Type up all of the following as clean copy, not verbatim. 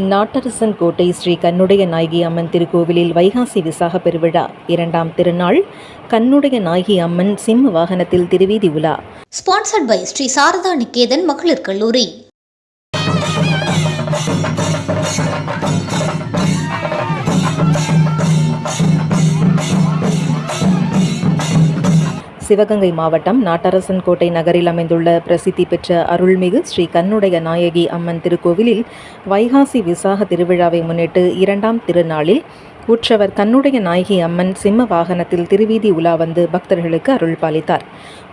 நாட்டரசன் கோட்டை ஸ்ரீ கண்ணுடைய நாயகி அம்மன் திருக்கோவிலில் வைகாசி விசாக பெருவிழா 2ஆம் திருநாள் கண்ணுடைய நாயகி அம்மன் சிம்ம வாகனத்தில் திருவீதி உலா. ஸ்பான்சர்ட் பை ஸ்ரீ சாரதா நிகேதன் மகளிர் கல்லூரி. சிவகங்கை மாவட்டம் நாட்டரசன் கோட்டை நகரில் அமைந்துள்ள பிரசித்தி பெற்ற அருள்மிகு ஸ்ரீ கண்ணுடைய நாயகி அம்மன் திருக்கோவிலில் வைகாசி விசாக திருவிழாவை முன்னிட்டு 2ஆம் திருநாளில் உற்சவர் கண்ணுடைய நாயகி அம்மன் சிம்ம வாகனத்தில் திருவீதி உலா வந்து பக்தர்களுக்கு அருள் பாலித்தார்.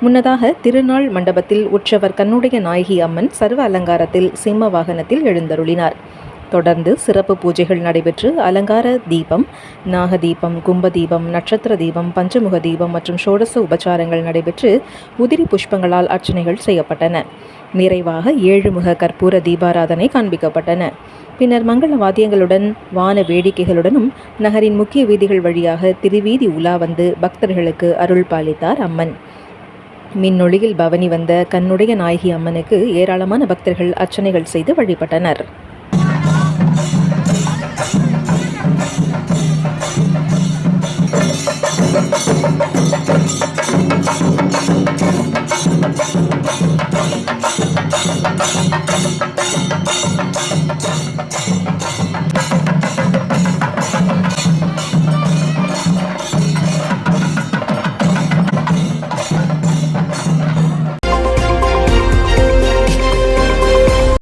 முன்னதாக திருநாள் மண்டபத்தில் உற்சவர் கண்ணுடைய நாயகி அம்மன் சர்வ அலங்காரத்தில் சிம்ம வாகனத்தில் எழுந்தருளினார். தொடர்ந்து சிறப்பு பூஜைகள் நடைபெற்று அலங்கார தீபம், நாகதீபம், கும்பதீபம், நட்சத்திர தீபம், பஞ்சமுக தீபம் மற்றும் ஷோடச உபச்சாரங்கள் நடைபெற்று உதிரி புஷ்பங்களால் அர்ச்சனைகள் செய்யப்பட்டன. நிறைவாக 7 முக கற்பூர தீபாராதனை காண்பிக்கப்பட்டன. பின்னர் மங்கள வாத்தியங்களுடன் வான வேடிக்கைகளுடனும் நகரின் முக்கிய வீதிகள் வழியாக திருவீதி உலா வந்து பக்தர்களுக்கு அருள் பாலித்தார் அம்மன். மின்னொளியில் பவனி வந்த கண்ணுடைய நாயகி அம்மனுக்கு ஏராளமான பக்தர்கள் அர்ச்சனைகள் செய்து வழிபட்டனர்.